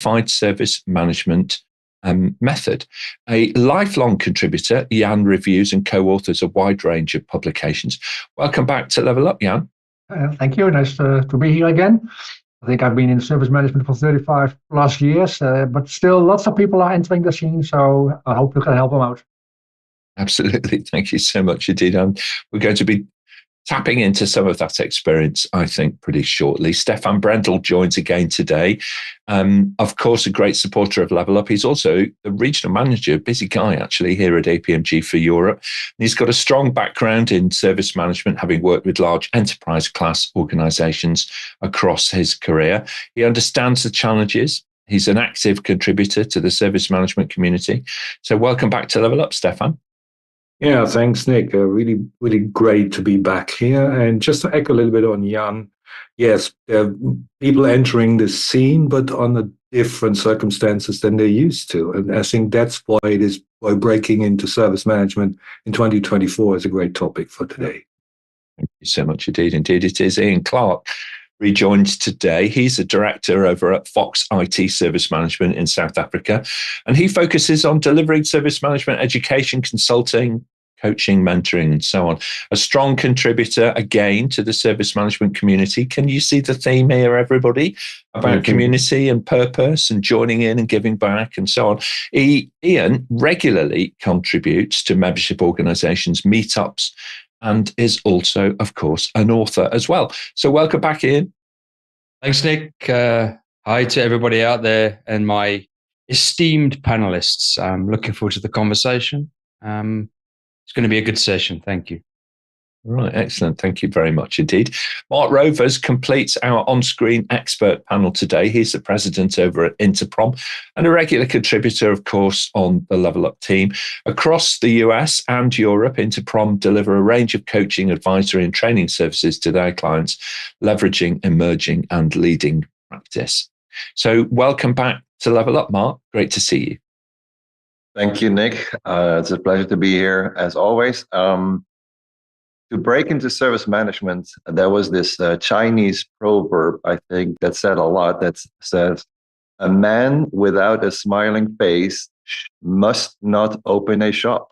Simplified Service Management method. A lifelong contributor, Jan reviews and co-authors a wide range of publications. Welcome back to Level Up, Jan. Thank you. Nice to be here again. I think I've been in service management for 35 plus years, but still lots of people are entering the scene, so I hope we can help them out. Absolutely. Thank you so much indeed. We're going to be tapping into some of that experience, I think, pretty shortly. Stephan Brendel joins again today. Of course, a great supporter of Level Up. He's also the regional manager, busy guy actually, here at APMG for Europe. And he's got a strong background in service management, having worked with large enterprise class organizations across his career. He understands the challenges. He's an active contributor to the service management community. So welcome back to Level Up, Stephan. Yeah, thanks, Nick. Really, really great to be back here. And just to echo a little bit on Jan, yes, there are people entering the scene, but under different circumstances than they used to. And I think that's why breaking into service management in 2024 is a great topic for today. Thank you so much indeed. Indeed, it is. Ian Clark rejoins today. He's a director over at Fox IT Service Management in South Africa, and he focuses on delivering service management education, consulting, coaching, mentoring, and so on. A strong contributor, again, to the service management community. Can you see the theme here, everybody, about community and purpose and joining in and giving back and so on? Ian regularly contributes to membership organizations, meetups, and is also, of course, an author as well. So welcome back, Ian. Thanks, Nick. Hi to everybody out there and my esteemed panelists. I'm looking forward to the conversation. It's going to be a good session. Thank you. Right, excellent. Thank you very much indeed. Mart Rovers completes our on-screen expert panel today. He's the president over at INTERPROM and a regular contributor, of course, on the Level Up team. Across the US and Europe, INTERPROM deliver a range of coaching, advisory and training services to their clients, leveraging emerging and leading practice. So welcome back to Level Up, Mart. Great to see you. Thank you, Nick. It's a pleasure to be here, as always. To break into service management, there was this Chinese proverb, I think, that said a lot, that says, a man without a smiling face must not open a shop.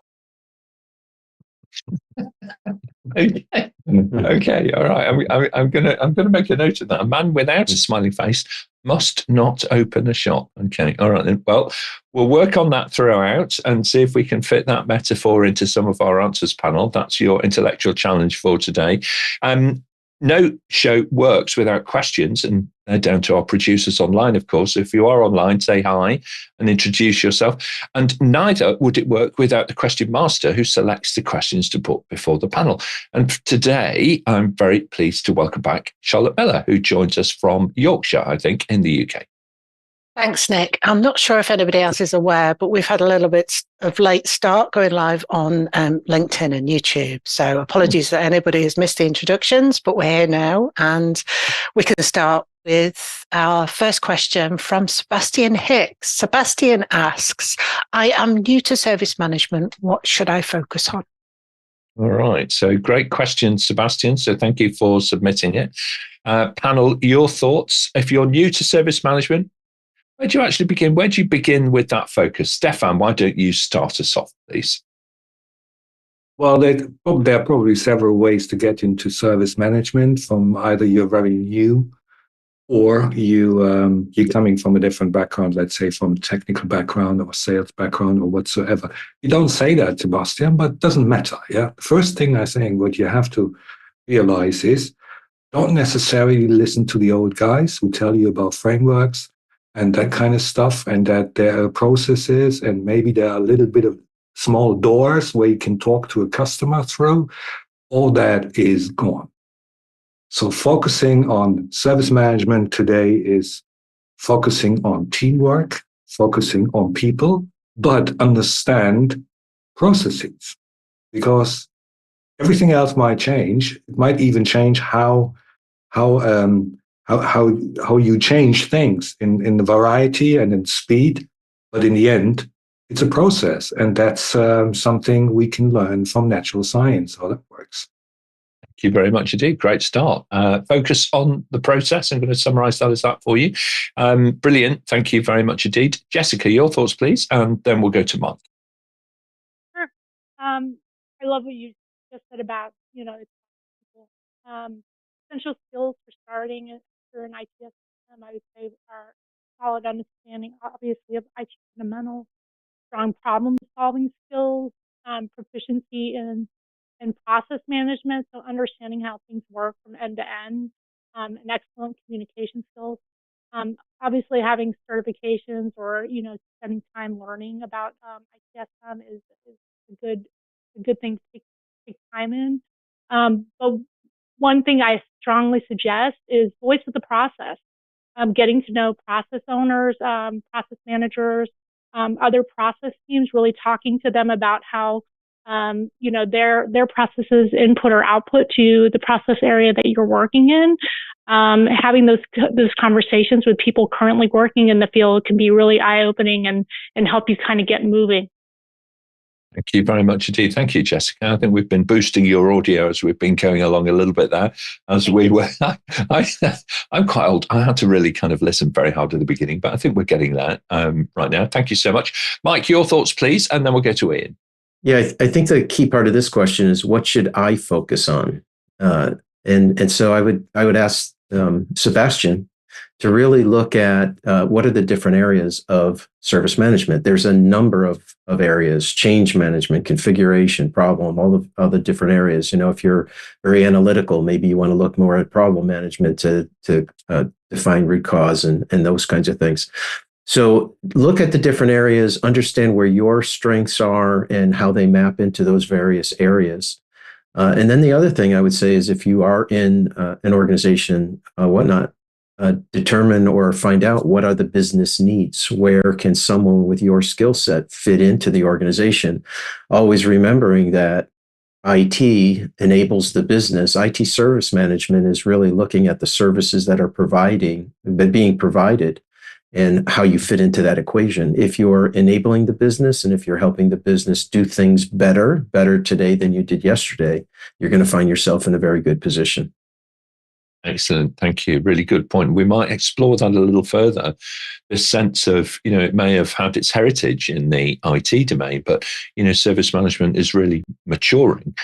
Okay, all right. I'm gonna make a note of that. A man without a smiling face must not open a shop. Okay, all right then. Well, we'll work on that throughout and see if we can fit that metaphor into some of our answers panel. That's your intellectual challenge for today. No show works without questions, and they're down to our producers online, of course. If you are online, say hi and introduce yourself. And neither would it work without the question master who selects the questions to put before the panel. And today, I'm very pleased to welcome back Charlotte Miller, who joins us from Yorkshire, I think, in the UK. Thanks, Nick. I'm not sure if anybody else is aware, but we've had a little bit of late start going live on LinkedIn and YouTube. So apologies that anybody has missed the introductions, but we're here now and we can start with our first question from Sebastian Hicks. Sebastian asks, I am new to service management. What should I focus on? All right. So great question, Sebastian. So thank you for submitting it. Panel, your thoughts. If you're new to service management, where do you actually begin? Where do you begin with that focus? Stephan, why don't you start us off, please? Well, there are probably several ways to get into service management, from either you're very new or you're coming from a different background, let's say from a technical background or sales background or whatsoever. You don't say that, Sebastian, but it doesn't matter. Yeah. The first thing I think what you have to realize is don't necessarily listen to the old guys who tell you about frameworks and that kind of stuff, and that there are processes, and maybe there are a little bit of small doors where you can talk to a customer through. All that is gone. So focusing on service management today is focusing on teamwork, focusing on people, but understand processes, because everything else might change. It might even change how you change things in the variety and in speed, but in the end, it's a process, and that's something we can learn from natural science, how that works. you very much indeed. Great start. Focus on the process. I'm going to summarize that as that for you. Brilliant. Thank you very much indeed. Gessica, your thoughts, please, and then we'll go to Mart. Sure. I love what you just said about, it's essential skills for starting for an ITSM, I would say, are solid understanding, obviously, of IT fundamentals, strong problem-solving skills, proficiency in process management, so understanding how things work from end to end, and excellent communication skills. Obviously, having certifications or spending time learning about ITSM is a good thing to take time in. But one thing I strongly suggest is voice of the process. Getting to know process owners, process managers, other process teams, really talking to them about how their processes input or output to the process area that you're working in. Having those conversations with people currently working in the field can be really eye-opening and help you kind of get moving. Thank you very much indeed. Thank you, Gessica. I think we've been boosting your audio as we've been going along a little bit there. As we were, I'm quite old. I had to really kind of listen very hard at the beginning, but I think we're getting there right now. Thank you so much. Mike, your thoughts, please, and then we'll go to Ian. Yeah, I think the key part of this question is what should I focus on? And so I would ask Sebastian to really look at what are the different areas of service management. There's a number of areas: change management, configuration, problem, all the different areas. If you're very analytical, maybe you want to look more at problem management to define root cause and those kinds of things. So look at the different areas, understand where your strengths are and how they map into those various areas. And then the other thing I would say is if you are in an organization, whatnot, determine or find out what are the business needs. Where can someone with your skill set fit into the organization? Always remembering that IT enables the business. IT service management is really looking at the services that are being provided and how you fit into that equation. If you're enabling the business and if you're helping the business do things better today than you did yesterday, you're going to find yourself in a very good position. Excellent. Thank you. Really good point. We might explore that a little further. This sense of, it may have had its heritage in the IT domain, but, service management is really maturing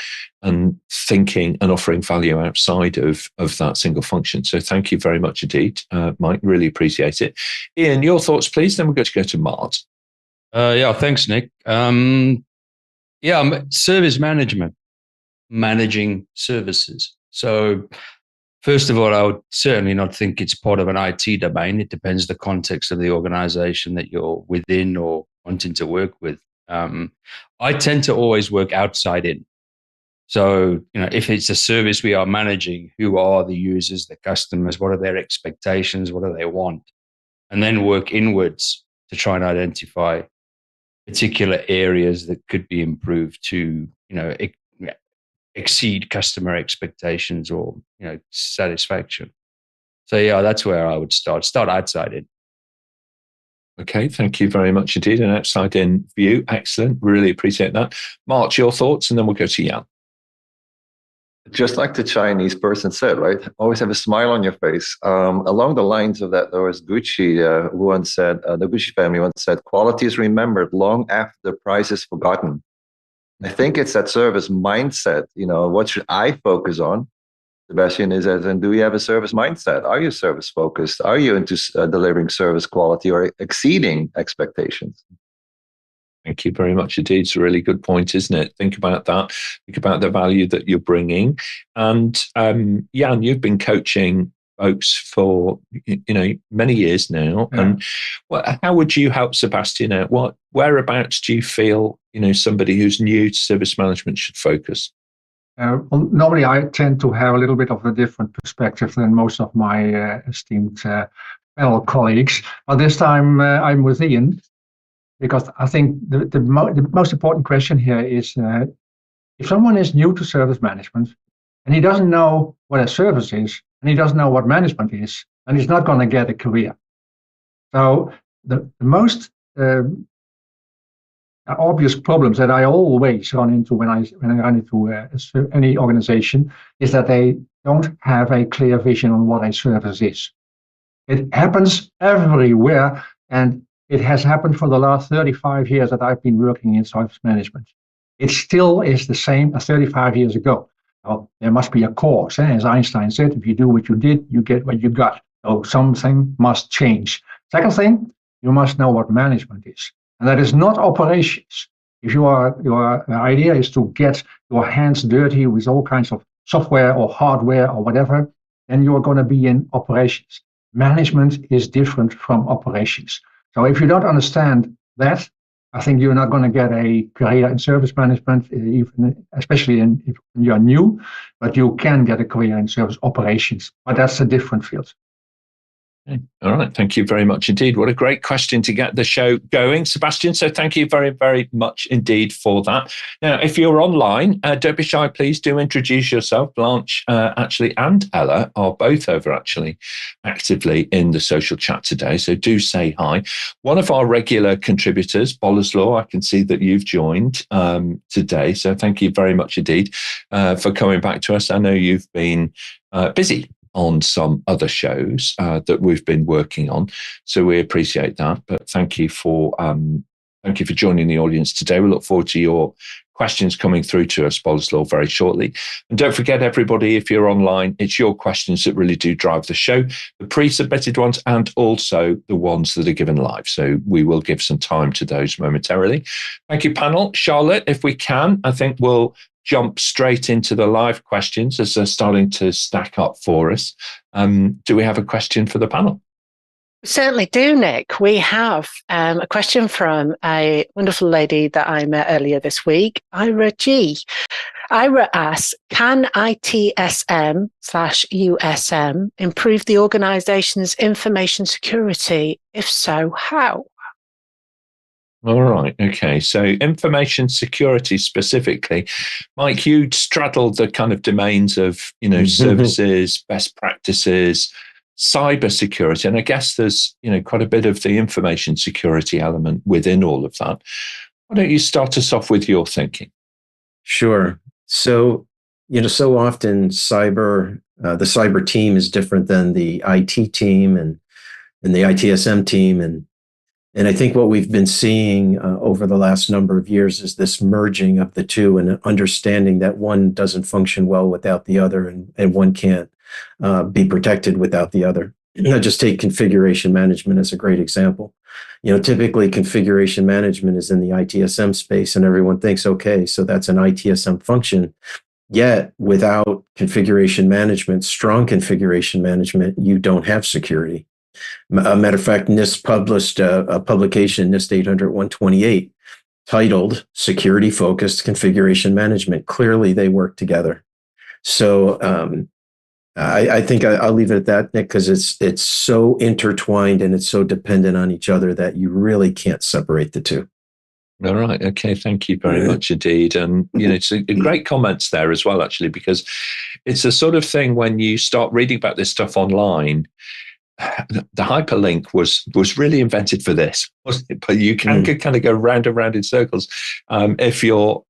and thinking and offering value outside of that single function. So thank you very much indeed, Mike. Really appreciate it. Ian, your thoughts, please. Then we're going to go to Mart. Yeah, thanks, Nick. Service management, managing services. So first of all, I would certainly not think it's part of an IT domain. It depends the context of the organization that you're within or wanting to work with. I tend to always work outside in. So, if it's a service we are managing, who are the users, the customers, what are their expectations, what do they want? And then work inwards to try and identify particular areas that could be improved to, exceed customer expectations or satisfaction. So yeah, that's where I would start outside in. Okay, thank you very much indeed. An outside in view. Excellent. Really appreciate that. Mart, your thoughts, and then we'll go to Jan. Just like the Chinese person said, right? Always have a smile on your face. Along the lines of that, there was Gucci who once said, the Gucci family once said, quality is remembered long after the price is forgotten. I think it's that service mindset. What should I focus on? Sebastian is, and do you have a service mindset? Are you service focused? Are you into delivering service quality or exceeding expectations? Thank you very much indeed. It's a really good point, isn't it? Think about that. Think about the value that you're bringing. And Jan, you've been coaching folks for many years now. Yeah. And how would you help Sebastian out? Whereabouts do you feel somebody who's new to service management should focus? Well, normally I tend to have a little bit of a different perspective than most of my esteemed fellow colleagues. But this time I'm with Ian, because I think the most important question here is if someone is new to service management and he doesn't know what a service is and he doesn't know what management is, and he's not going to get a career. So the most obvious problems that I always run into when I run into any organization is that they don't have a clear vision on what a service is. It happens everywhere, and it has happened for the last 35 years that I've been working in service management. It still is the same as 35 years ago. Well, there must be a cause. As Einstein said, if you do what you did, you get what you got. So something must change. Second thing, you must know what management is. And that is not operations. If your idea is to get your hands dirty with all kinds of software or hardware or whatever, then you're going to be in operations. Management is different from operations. So if you don't understand that, I think you're not going to get a career in service management, even especially if you're new, but you can get a career in service operations. But that's a different field. Okay. All right. Thank you very much indeed. What a great question to get the show going, Sebastian. So thank you very, very much indeed for that. Now, if you're online, don't be shy. Please do introduce yourself. Blanche, actually, and Ella are both over actually actively in the social chat today. So do say hi. One of our regular contributors, Boleslaw, I can see that you've joined today. So thank you very much indeed for coming back to us. I know you've been busy on some other shows that we've been working on, so we appreciate that. But thank you for joining the audience today. We look forward to your questions coming through to us, Boleslaw, very shortly. And don't forget, everybody, if you're online, it's your questions that really do drive the show, the pre-submitted ones and also the ones that are given live. So we will give some time to those momentarily. Thank you, panel. Charlotte, if we can, I think we'll jump straight into the live questions as they're starting to stack up for us. Do we have a question for the panel? We certainly do, Nick. We have a question from a wonderful lady that I met earlier this week, Ira G. Ira asks, can ITSM/USM improve the organization's information security? If so, how? All right. Okay. So information security specifically, Mike, you straddled the kind of domains of, services, best practices, cyber security. And I guess there's, quite a bit of the information security element within all of that. Why don't you start us off with your thinking? Sure. So, so often the cyber team is different than the IT team and the ITSM team. And I think what we've been seeing over the last number of years is this merging of the two and understanding that one doesn't function well without the other, and one can't be protected without the other. I'll just take configuration management as a great example. Typically configuration management is in the ITSM space, and everyone thinks, okay, so that's an ITSM function. Yet without configuration management, strong configuration management, you don't have security. A matter of fact, NIST published a publication, NIST 800-128, titled Security Focused Configuration Management. Clearly, they work together. So I think I'll leave it at that, Nick, because it's so intertwined and it's so dependent on each other that you really can't separate the two. All right. Okay. Thank you very much indeed. And, it's a great comments there as well, actually, because it's the sort of thing when you start reading about this stuff online, the hyperlink was really invented for this, wasn't it? But you can kind of go round and round in circles. If you're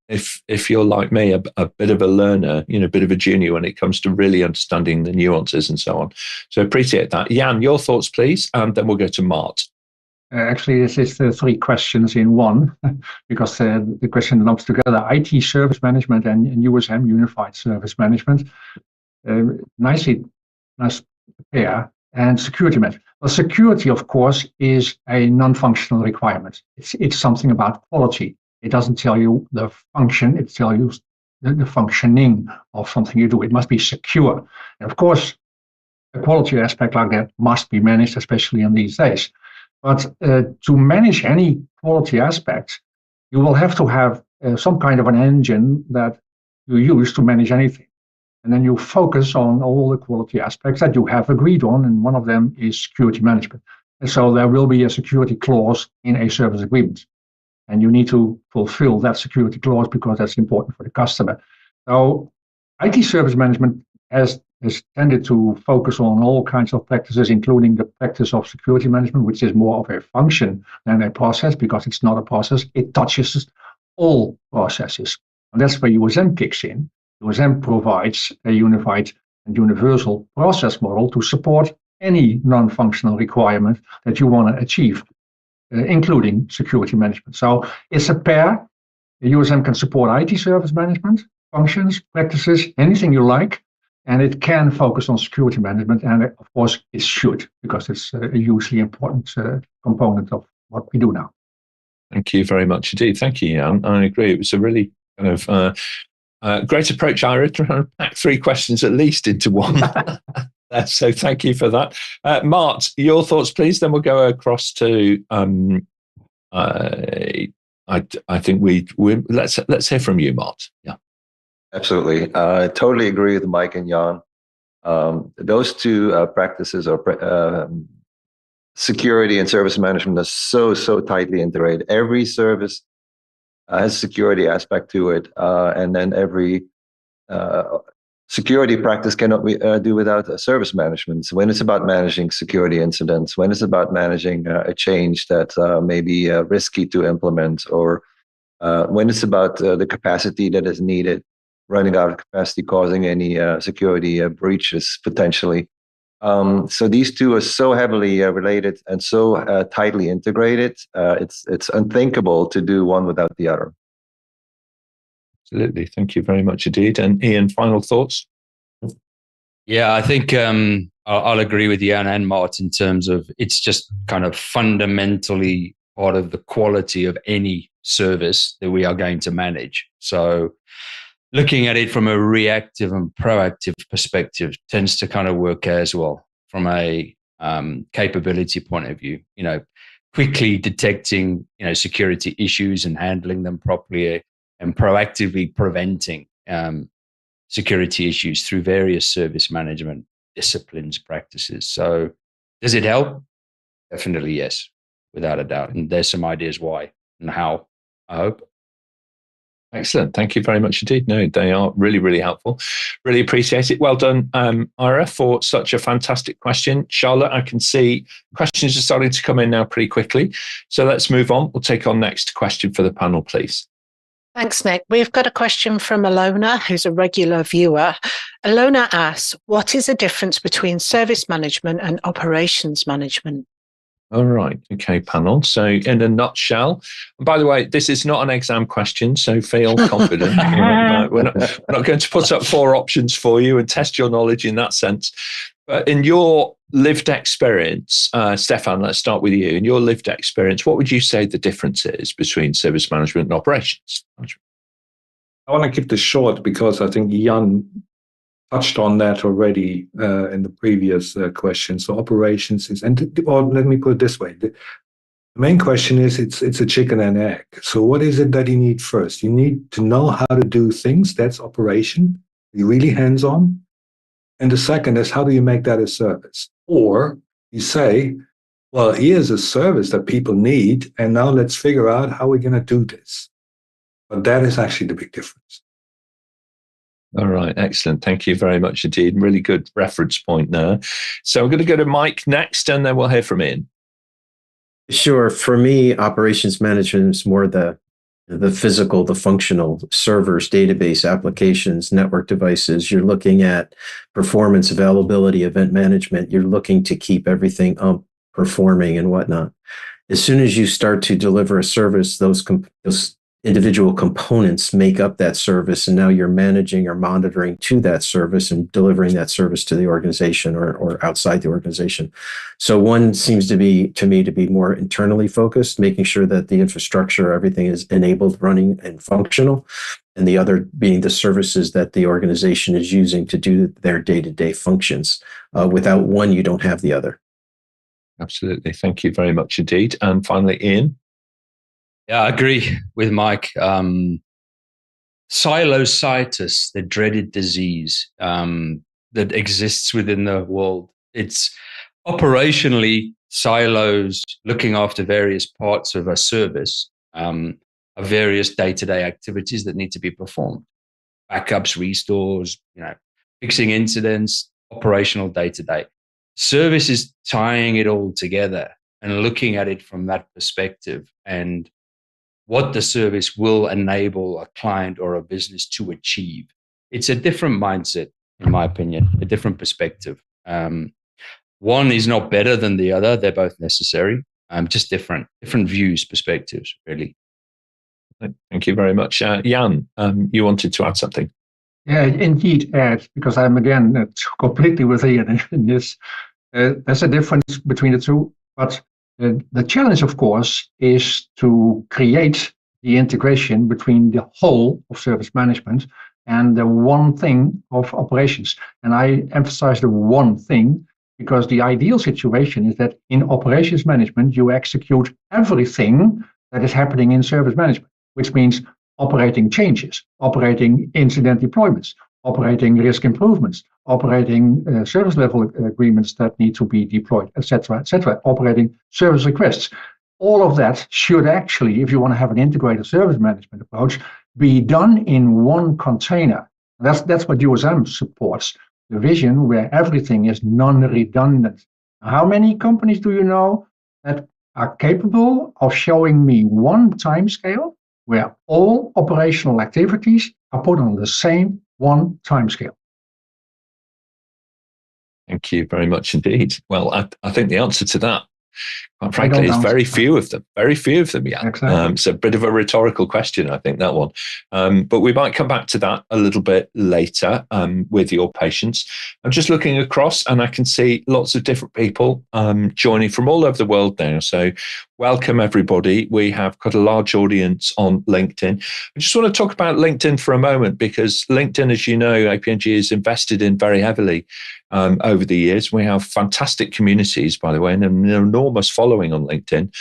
like me, a bit of a learner, a bit of a junior when it comes to really understanding the nuances and so on. So appreciate that. Jan, your thoughts, please, and then we'll go to Mart. Actually, this is three questions in one, because the question lumps together IT service management and USM, Unified Service Management. Nice pair. And security management. Well, security, of course, is a non-functional requirement. It's something about quality. It doesn't tell you the function, it tells you the functioning of something you do. It must be secure. And of course, a quality aspect like that must be managed, especially in these days. But to manage any quality aspect, you will have to have some kind of an engine that you use to manage anything. And then you focus on all the quality aspects that you have agreed on, and one of them is security management. And so there will be a security clause in a service agreement. And you need to fulfill that security clause because that's important for the customer. So IT service management has has tended to focus on all kinds of practices, including the practice of security management, which is more of a function than a process, because it's not a process. It touches all processes. And that's where USM kicks in. USM provides a unified and universal process model to support any non-functional requirement that you want to achieve, including security management. So it's a pair. The USM can support IT service management, functions, practices, anything you like, and it can focus on security management. And of course, it should, because it's a hugely important component of what we do now. Thank you very much indeed. Thank you, Jan. I agree. It was a really kind of great approach, Ira, trying to pack 3 questions at least into one. So thank you for that. Mart, your thoughts, please. Then we'll go across to. I think we let's hear from you, Mart. Yeah. Absolutely. I totally agree with Mike and Jan. Those two practices are security and service management are so tightly integrated. Every service has a security aspect to it, and then every security practice cannot do without service management. So when it's about managing security incidents, when it's about managing a change that may be risky to implement, or when it's about the capacity that is needed, running out of capacity, causing any security breaches potentially. So these two are so heavily related and so tightly integrated. It's unthinkable to do one without the other. Absolutely. Thank you very much indeed. And Ian, final thoughts? Yeah, I think I'll agree with Jan and Mart in terms of it's just kind of fundamentally part of the quality of any service that we are going to manage. So looking at it from a reactive and proactive perspective tends to kind of work as well from a capability point of view, quickly detecting, security issues and handling them properly and proactively preventing security issues through various service management disciplines, practices. So does it help? Definitely yes, without a doubt. And there's some ideas why and how, I hope. Excellent. Thank you very much indeed. No, they are really, really helpful. Really appreciate it. Well done, Ira, for such a fantastic question. Charlotte, I can see questions are starting to come in now pretty quickly. So let's move on. We'll take our next question for the panel, please. Thanks, Nick. We've got a question from Alona, who's a regular viewer. Alona asks, what is the difference between service management and operations management? All right. Okay, panel. So in a nutshell, and by the way, this is not an exam question, so feel confident. We're not going to put up 4 options for you and test your knowledge in that sense. But in your lived experience, Stephan, let's start with you. In your lived experience, what would you say the difference is between service management and operations management? I want to keep this short because I think Jan touched on that already in the previous question. So operations is, or let me put it this way. The main question is it's a chicken and egg. So what is it that you need first? You need to know how to do things. That's operation. You're really hands-on. And the second is, how do you make that a service? Or you say, well, here's a service that people need, and now let's figure out how we're going to do this. But that is actually the big difference. All right, excellent. Thank you very much indeed. Really good reference point there. So I'm going to go to Mike next, and then we'll hear from Ian. Sure. For me, operations management is more the physical, the functional servers, database applications, network devices. You're looking at performance, availability, event management. You're looking to keep everything up, performing and whatnot. As soon as you start to deliver a service, those individual components make up that service, and now you're managing or monitoring to that service and delivering that service to the organization or outside the organization. So one seems to me to be more internally focused, making sure that the infrastructure, everything is enabled, running, and functional, and the other being the services that the organization is using to do their day-to-day functions. Without one, you don't have the other. Absolutely. Thank you very much indeed. And finally, Ian. Yeah, I agree with Mike. Silocytis, the dreaded disease that exists within the world. It's operationally silos looking after various parts of a service, of various day-to-day activities that need to be performed. Backups, restores, fixing incidents, operational day to day. Service is tying it all together and looking at it from that perspective and what the service will enable a client or a business to achieve. It's a different mindset, in my opinion, a different perspective. One is not better than the other. They're both necessary. Just different views, perspectives, really. Thank you very much. Jan, you wanted to add something? Yeah, indeed, Ed, because I'm again completely with Ian in this. There's a difference between the two, but the challenge, of course, is to create the integration between the whole of service management and the one thing of operations. And I emphasize the one thing because the ideal situation is that in operations management, you execute everything that is happening in service management, which means operating changes, operating incident deployments, operating risk improvements, operating service level agreements that need to be deployed, etc., operating service requests. All of that should actually, if you want to have an integrated service management approach, be done in one container. That's what USM supports, the vision where everything is non-redundant. How many companies do you know that are capable of showing me one timescale where all operational activities are put on the same one timescale? Thank you very much indeed. Well, I think the answer to that, quite frankly, is very few of them. Very few of them, yeah. Exactly. It's a bit of a rhetorical question, I think, that one. But we might come back to that a little bit later with your patience. I'm just looking across and I can see lots of different people joining from all over the world now. So welcome, everybody. We have got a large audience on LinkedIn. I just want to talk about LinkedIn for a moment because LinkedIn, as you know, APMG is invested in very heavily over the years. We have fantastic communities, by the way, and an enormous following on LinkedIn,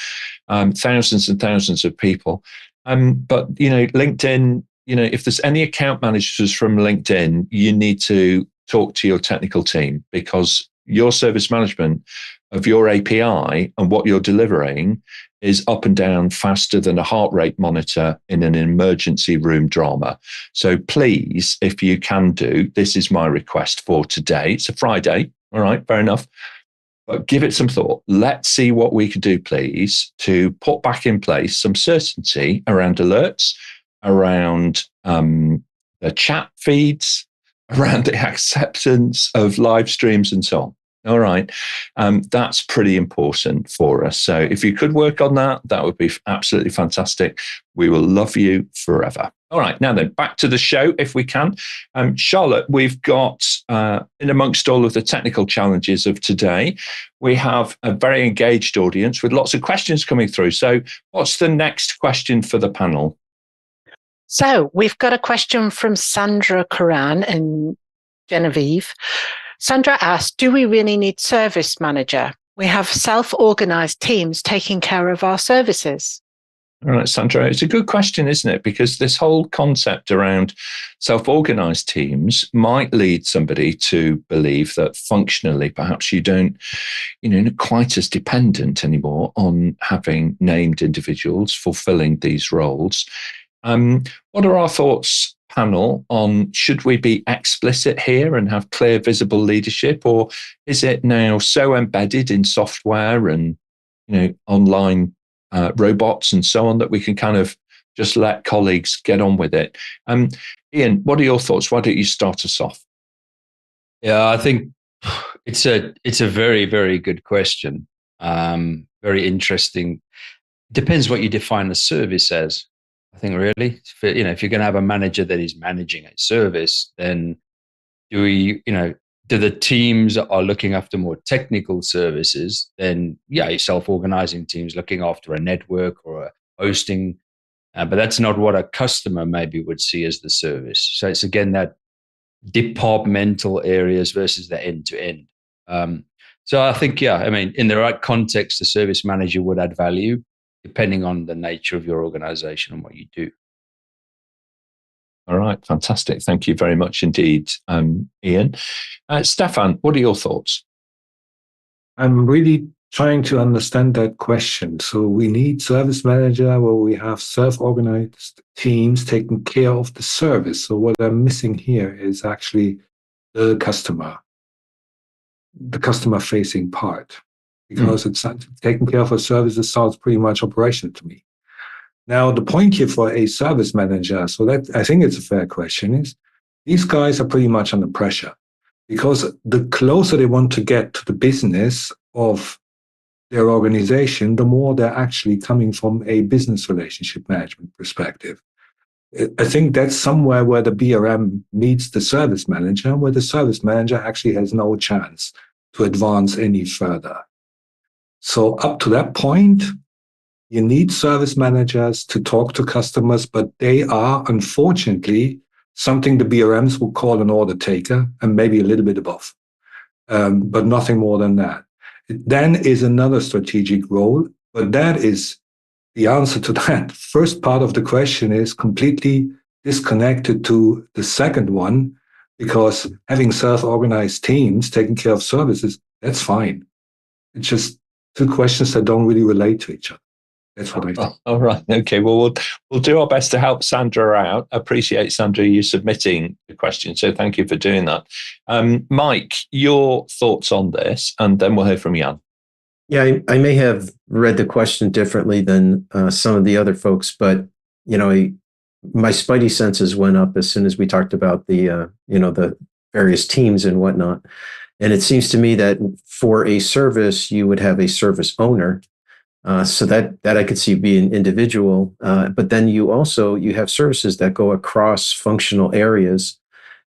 thousands and thousands of people. But, LinkedIn, if there's any account managers from LinkedIn, you need to talk to your technical team because your service management of your API and what you're delivering is up and down faster than a heart rate monitor in an emergency room drama. So please, if you can do, this is my request for today. It's a Friday. All right, fair enough. But give it some thought. Let's see what we could do, please, to put back in place some certainty around alerts, around the chat feeds, around the acceptance of live streams and so on. All right. That's pretty important for us. So if you could work on that, that would be absolutely fantastic. We will love you forever. All right. Now then, back to the show, if we can. Charlotte, we've got, in amongst all of the technical challenges of today, we have a very engaged audience with lots of questions coming through. So what's the next question for the panel? So we've got a question from Sandra Karan in Genevieve. Sandra asked, do we really need service manager? We have self-organized teams taking care of our services. All right, Sandra, it's a good question, isn't it? Because this whole concept around self-organized teams might lead somebody to believe that functionally, perhaps you don't, quite as dependent anymore on having named individuals fulfilling these roles. What are our thoughts, panel, on should we be explicit here and have clear, visible leadership, or is it now so embedded in software and online robots and so on that we can kind of just let colleagues get on with it? Ian, what are your thoughts? Why don't you start us off? Yeah, I think it's a very, very good question. Very interesting. Depends what you define a service as. I think really, if you're going to have a manager that is managing a service, then do the teams that are looking after more technical services, then yeah, self-organizing teams looking after a network or a hosting, but that's not what a customer maybe would see as the service. So it's again that departmental areas versus the end-to-end. So I think, in the right context, the service manager would add value, depending on the nature of your organization and what you do. All right, fantastic. Thank you very much indeed, Ian. Stephan, what are your thoughts? I'm really trying to understand that question. So we need service manager where we have self-organized teams taking care of the service. So what I'm missing here is actually the customer. the customer facing part, because it's taking care of a services sounds pretty much operational to me. Now, the point here for a service manager, so that I think it's a fair question, is these guys are pretty much under pressure, because the closer they want to get to the business of their organization, the more they're actually coming from a business relationship management perspective. I think that's somewhere where the BRM meets the service manager, where the service manager actually has no chance to advance any further. So up to that point, you need service managers to talk to customers, but they are, unfortunately, something the BRMs will call an order taker and maybe a little bit above, but nothing more than that. It then is another strategic role, but that is the answer to that first part of the question is completely disconnected to the second one, because having self-organized teams taking care of services, that's fine. It's just two questions that don't really relate to each other. That's what I think. All right. Okay. Well, we'll do our best to help Sandra out. Appreciate, Sandra, you submitting the question. So thank you for doing that. Mike, your thoughts on this, and then we'll hear from Jan. Yeah, I may have read the question differently than some of the other folks, but my spidey senses went up as soon as we talked about the the various teams and whatnot. And it seems to me that for a service, you would have a service owner. So that I could see being individual, but then you have services that go across functional areas,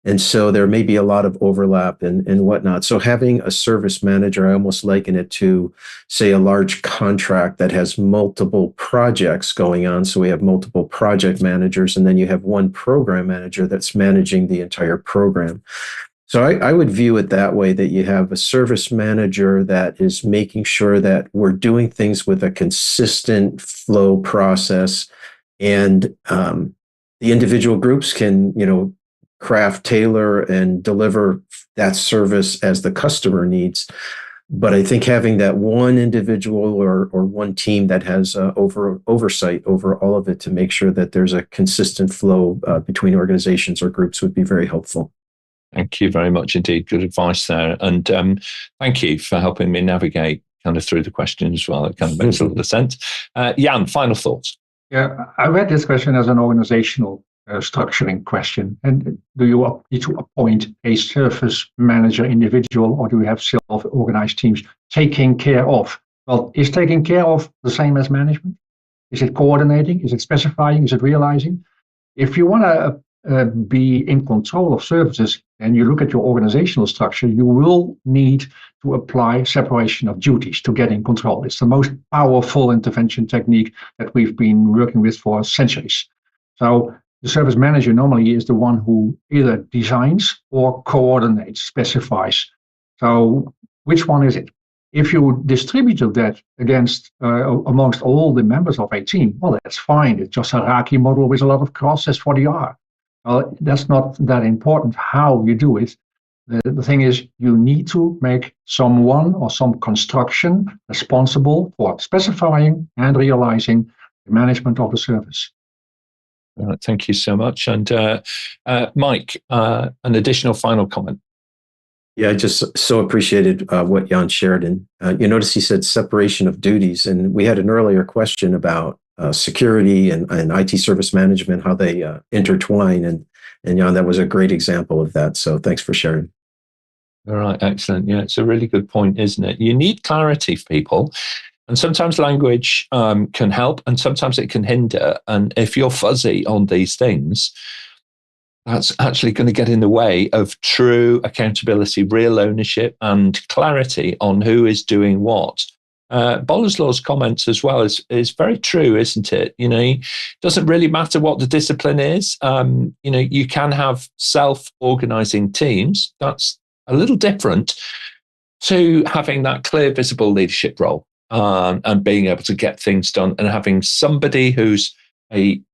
and so there may be a lot of overlap and whatnot. So having a service manager, I almost liken it to, say, a large contract that has multiple projects going on. So we have multiple project managers, and then you have one program manager that's managing the entire program. So I would view it that way, that you have a service manager that is making sure that we're doing things with a consistent flow process, and the individual groups can, craft, tailor, and deliver that service as the customer needs. But I think having that one individual or one team that has oversight over all of it to make sure that there's a consistent flow between organizations or groups would be very helpful. Thank you very much indeed. Good advice there. And thank you for helping me navigate kind of through the question as well. It kind of makes a lot of sense. Jan, final thoughts. Yeah, I read this question as an organizational structuring question. And do you need to appoint a service manager individual, or do you have self-organized teams taking care of? Well, is taking care of the same as management? Is it coordinating? Is it specifying? Is it realizing? If you want to be in control of services and you look at your organizational structure, you will need to apply separation of duties to get in control. It's the most powerful intervention technique that we've been working with for centuries. So the service manager normally is the one who either designs or coordinates, specifies. So which one is it? If you distribute that amongst all the members of a team, well, that's fine. It's just a hierarchy model with a lot of crosses for the R. Well, that's not that important how you do it. The thing is, you need to make someone or some construction responsible for specifying and realizing the management of the service. All right, thank you so much. And Mike, an additional final comment. Yeah, I just so appreciated what Jan shared. And you notice he said separation of duties. And we had an earlier question about security and IT service management, how they intertwine. And Jan, that was a great example of that. So thanks for sharing. All right, excellent. Yeah, it's a really good point, isn't it? You need clarity for people. And sometimes language can help, and sometimes it can hinder. And if you're fuzzy on these things, that's actually going to get in the way of true accountability, real ownership, and clarity on who is doing what. Boleslaw's comments as well is very true, isn't it? It doesn't really matter what the discipline is. You can have self-organizing teams. That's a little different to having that clear, visible leadership role and being able to get things done and having somebody who's an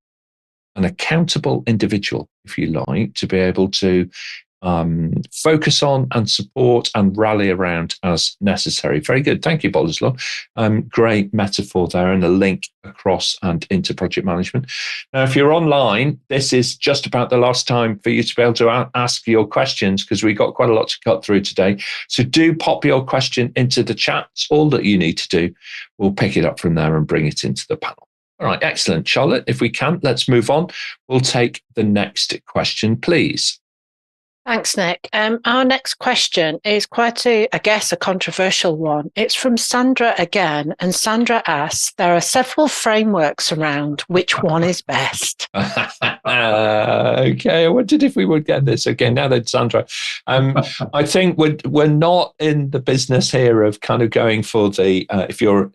accountable individual, if you like, to be able to focus on and support and rally around as necessary. Very good. Thank you, Boleslaw. Great metaphor there and a link across and into project management. Now, if you're online, this is just about the last time for you to be able to ask your questions, because we got quite a lot to cut through today. So do pop your question into the chat. It's all that you need to do. We'll pick it up from there and bring it into the panel. All right, excellent. Charlotte, if we can, let's move on. We'll take the next question, please. Thanks, Nick. Our next question is quite a controversial one. It's from Sandra again, and Sandra asks, there are several frameworks around. Which one is best? Okay, I wondered if we would get this. Okay, now then, Sandra. I think we're not in the business here of kind of going for the, if you're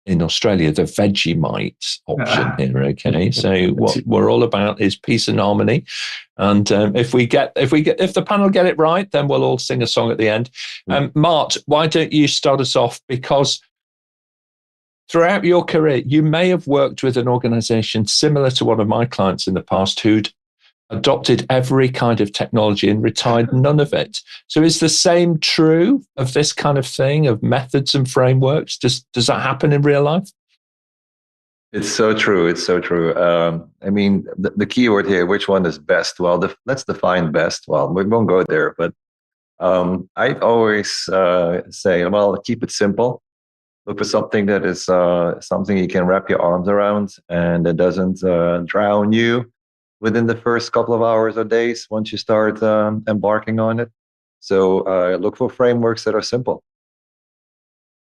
in Australia, the Vegemite option here. Okay, so what we're all about is peace and harmony, and if the panel get it right, then we'll all sing a song at the end. Mart, why don't you start us off? Because throughout your career, you may have worked with an organisation similar to one of my clients in the past who'd adopted every kind of technology and retired none of it. So is the same true of this kind of thing, of methods and frameworks? Does that happen in real life? It's so true. It's so true. I mean, the key word here, which one is best? Well, let's define best. Well, we won't go there, but I always say, well, keep it simple. Look for something that is something you can wrap your arms around and that doesn't drown you within the first couple of hours or days once you start embarking on it. So look for frameworks that are simple.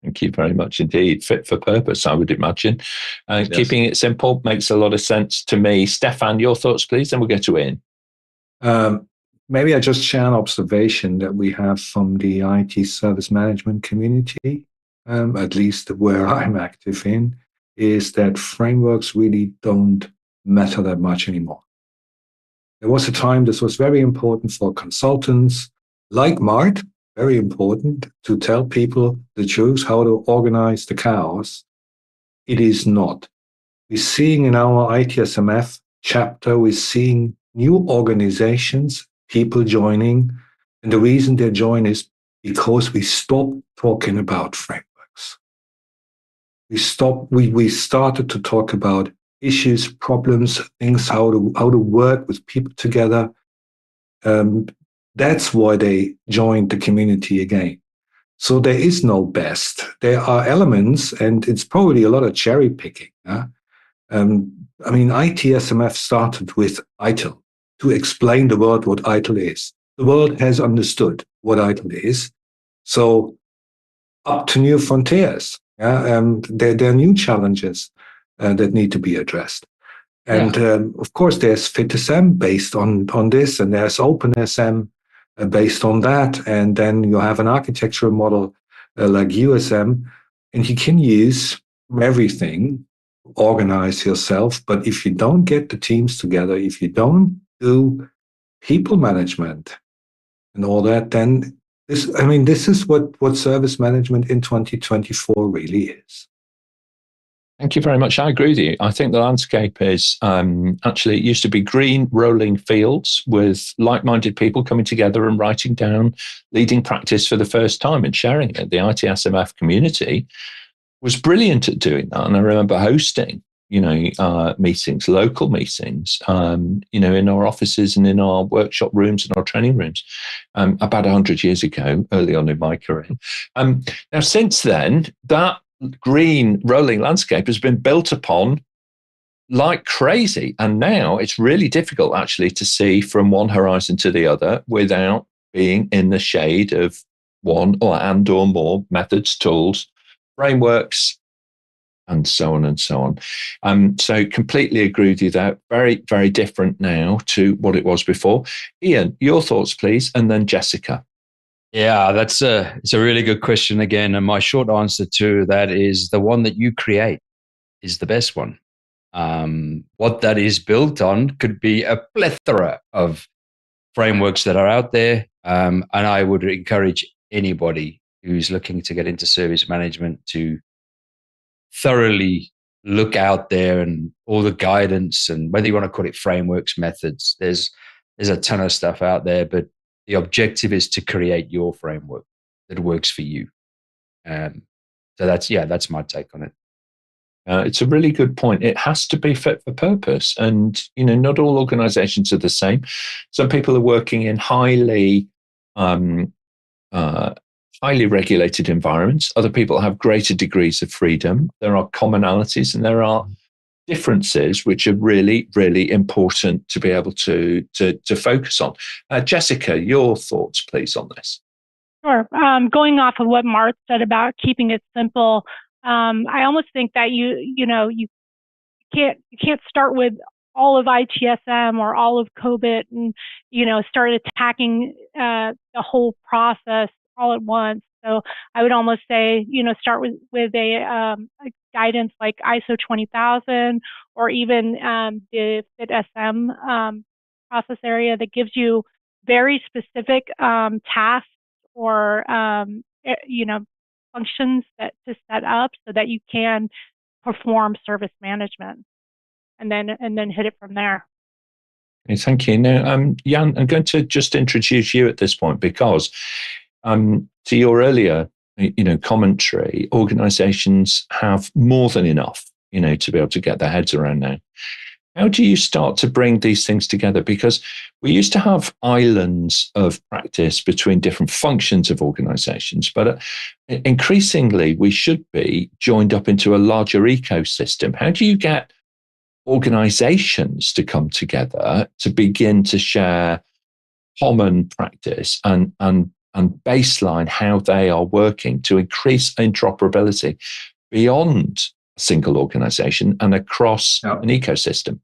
Thank you very much indeed. Fit for purpose, I would imagine. Yes. Keeping it simple makes a lot of sense to me. Stephan, your thoughts, please, then we'll get to Ian. Maybe I just share an observation that we have from the IT service management community, at least where I'm active in, is that frameworks really don't matter that much anymore. There was a time this was very important for consultants like Mart, very important to tell people the truth, how to organize the chaos. It is not. We're seeing in our ITSM chapter, we're seeing new organizations, people joining. And the reason they join is because we stopped talking about frameworks. We started to talk about issues, problems, things, how to work with people together. That's why they joined the community again. So there is no best. There are elements, and it's probably a lot of cherry picking. I mean, ITSMF started with ITIL to explain the world what ITIL is. The world has understood what ITIL is. So up to new frontiers. There are new challenges that need to be addressed. And of course, there's FitSM based on this, and there's OpenSM based on that. And then you have an architectural model like USM, and you can use everything, organize yourself. But if you don't get the teams together, if you don't do people management and all that, then this is what service management in 2024 really is. Thank you very much. I agree with you. I think the landscape is actually, it used to be green rolling fields with like-minded people coming together and writing down leading practice for the first time and sharing it. The ITSMF community was brilliant at doing that. And I remember hosting, meetings, local meetings, in our offices and in our workshop rooms and our training rooms about 100 years ago, early on in my career. Now, since then, that green rolling landscape has been built upon like crazy. And now it's really difficult actually to see from one horizon to the other without being in the shade of one or more methods, tools, frameworks, and so on and so on. So completely agree with you there. Very, very different now to what it was before. Ian, your thoughts, please, and then Gessica. Yeah, it's a really good question again. And my short answer to that is the one that you create is the best one. What that is built on could be a plethora of frameworks that are out there. And I would encourage anybody who's looking to get into service management to thoroughly look out there and all the guidance, and whether you want to call it frameworks, methods, there's a ton of stuff out there. But The objective is to create your framework that works for you. So that's my take on it. It's a really good point. It has to be fit for purpose. And, not all organizations are the same. Some people are working in highly regulated environments. Other people have greater degrees of freedom. There are commonalities and there are differences which are really, really important to be able to focus on. Gessica, your thoughts, please, on this. Sure. Going off of what Mart said about keeping it simple, I almost think that you can't start with all of ITSM or all of COBIT and start attacking the whole process all at once. So I would almost say start with a guidance like ISO 20000 or even the FIT-SM process area that gives you very specific tasks or functions to set up so that you can perform service management, and then hit it from there. Okay, thank you. Now, Jan, I'm going to just introduce you at this point because to your earlier commentary, organizations have more than enough to be able to get their heads around now. How do you start to bring these things together? Because we used to have islands of practice between different functions of organizations, but increasingly we should be joined up into a larger ecosystem. How do you get organizations to come together to begin to share common practice and baseline how they are working to increase interoperability beyond a single organization and across an ecosystem?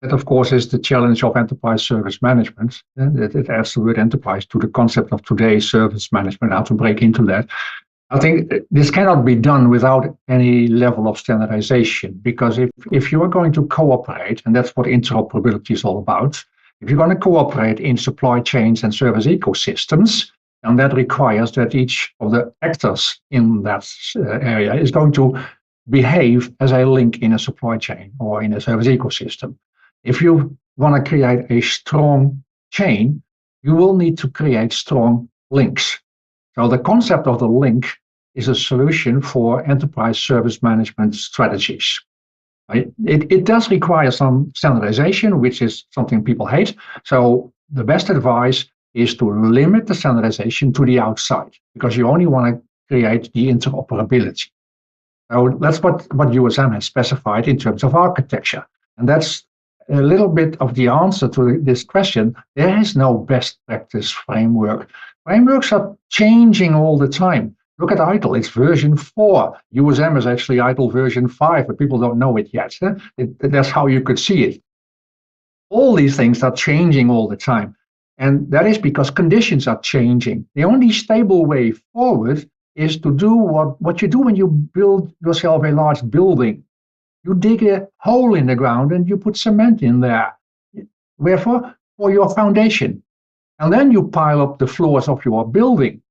That, of course, is the challenge of enterprise service management. It adds the word enterprise to the concept of today's service management, how to break into that. I think this cannot be done without any level of standardization, because if you are going to cooperate, and that's what interoperability is all about, if you're going to cooperate in supply chains and service ecosystems, and that requires that each of the actors in that area is going to behave as a link in a supply chain or in a service ecosystem. If you want to create a strong chain, you will need to create strong links. So the concept of the link is a solution for enterprise service management strategies. Right? It does require some standardization, which is something people hate. So the best advice is to limit the standardization to the outside, because you only want to create the interoperability. So that's what USM has specified in terms of architecture. And that's a little bit of the answer to this question. There is no best practice framework. Frameworks are changing all the time. Look at ITIL, it's version 4. USM is actually ITIL version 5, but people don't know it yet. That's how you could see it. All these things are changing all the time. And that is because conditions are changing. The only stable way forward is to do what you do when you build yourself a large building. You dig a hole in the ground and you put cement in there. Wherefore? For your foundation. And then you pile up the floors of your building.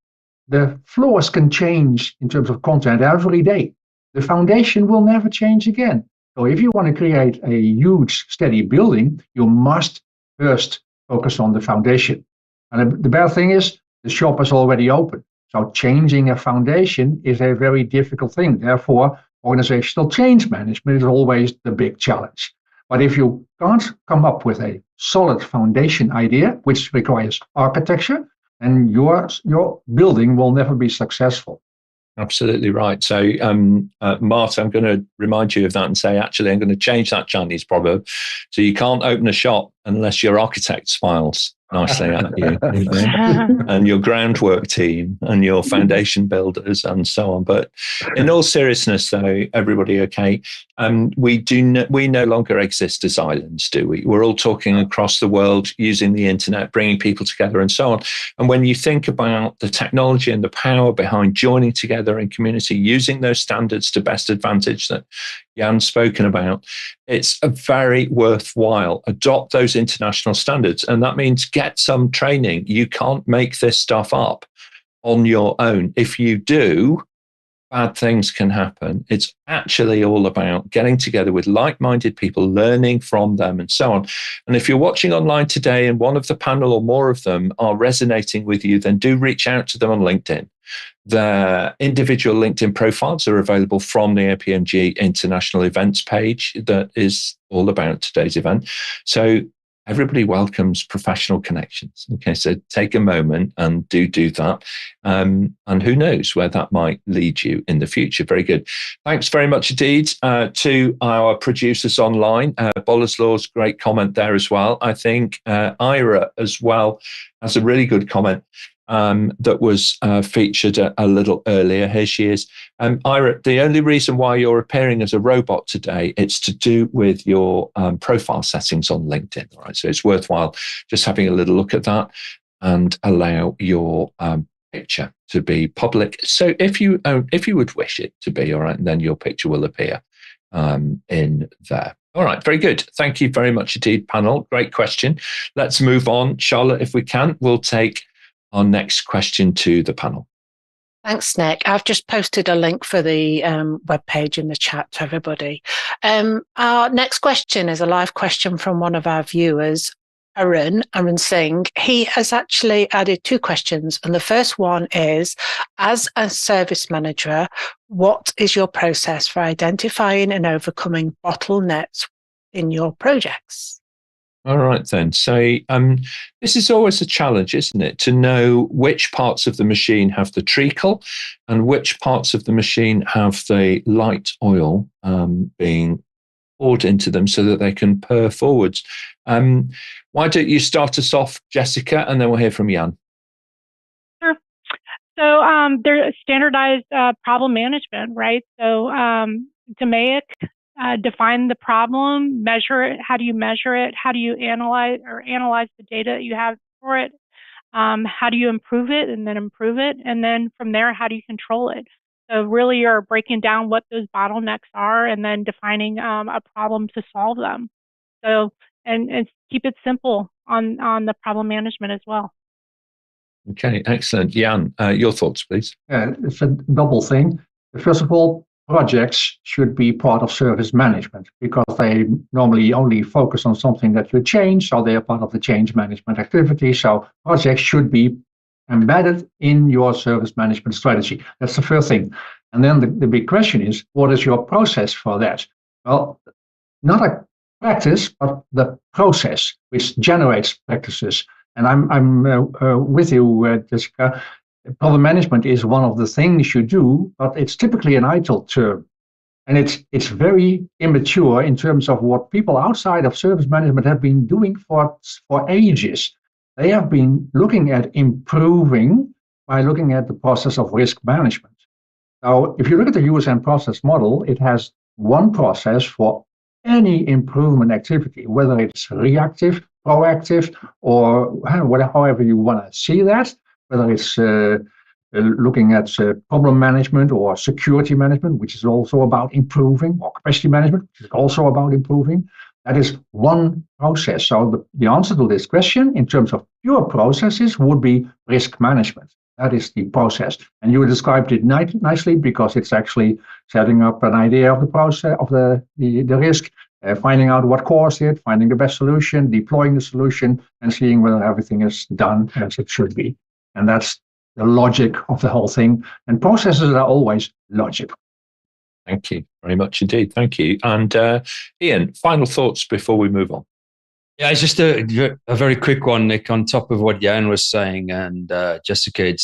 The floors can change in terms of content every day. The foundation will never change again. So if you want to create a huge, steady building, you must first focus on the foundation. And the bad thing is, the shop is already open. So changing a foundation is a very difficult thing. Therefore, organizational change management is always the big challenge. But if you can't come up with a solid foundation idea, which requires architecture, then your building will never be successful. Absolutely right. So, Mart, I'm going to remind you of that and say, actually, I'm going to change that Chinese proverb. So you can't open a shop unless your architect smiles nicely at you, and your groundwork team and your foundation builders and so on. But in all seriousness, though, everybody okay? We no longer exist as islands, do we? We're all talking across the world using the internet, bringing people together and so on. And when you think about the technology and the power behind joining together in community, using those standards to best advantage that Jan's spoken about, it's a very worthwhile. Adopt those international standards. And that means get some training. You can't make this stuff up on your own. If you do, bad things can happen. It's actually all about getting together with like-minded people, learning from them, and so on. And if you're watching online today and one of the panel or more of them are resonating with you, then do reach out to them on LinkedIn. Their individual LinkedIn profiles are available from the APMG International events page that is all about today's event. So everybody welcomes professional connections. Okay, so take a moment and do that. And who knows where that might lead you in the future. Very good. Thanks very much indeed to our producers online. Boleslaw's great comment there as well. I think Ira as well has a really good comment that was featured a little earlier. Here she is. Ira, the only reason why you're appearing as a robot today, it's to do with your profile settings on LinkedIn. All right, so it's worthwhile just having a little look at that and allow your picture to be public. So if you would wish it to be, all right, then your picture will appear in there. All right, very good. Thank you very much indeed, panel. Great question. Let's move on. Charlotte, if we can, we'll take our next question to the panel. Thanks, Nick. I've just posted a link for the webpage in the chat to everybody. Our next question is a live question from one of our viewers, Arun Singh. He has actually added 2 questions. And the first one is, as a service manager, what is your process for identifying and overcoming bottlenecks in your projects? All right, then. So this is always a challenge, isn't it? To know which parts of the machine have the treacle and which parts of the machine have the light oil being poured into them so that they can purr forwards. Why don't you start us off, Gessica, and then we'll hear from Jan. Sure. So there's standardized problem management, right? So DMAIC, define the problem, measure it. How do you measure it? How do you analyze the data you have for it? How do you improve it and then improve it? And then from there, how do you control it? So really you're breaking down what those bottlenecks are and then defining a problem to solve them. So, and keep it simple on the problem management as well. Okay, excellent. Jan, your thoughts, please. It's a double thing. First of all, projects should be part of service management because they normally only focus on something that you change, so they are part of the change management activity. So projects should be embedded in your service management strategy. That's the first thing. And then the big question is, what is your process for that? Well, not a practice, but the process which generates practices. And I'm with you, Jessica. Problem management is one of the things you do, but it's typically an idle term. And it's very immature in terms of what people outside of service management have been doing for ages. They have been looking at improving by looking at the process of risk management. Now, if you look at the USM process model, it has one process for any improvement activity, whether it's reactive, proactive, or however you want to see that. Whether it's looking at problem management or security management, which is also about improving, or capacity management, which is also about improving. That is one process. So the answer to this question in terms of pure processes would be risk management. That is the process. And you described it nicely because it's actually setting up an idea of the process, of the risk, finding out what caused it, finding the best solution, deploying the solution, and seeing whether everything is done as it should be. And that's the logic of the whole thing. And processes are always logic. Thank you very much indeed. Thank you. And Ian, final thoughts before we move on. Yeah, it's just a very quick one, Nick, on top of what Jan was saying. And Jessica,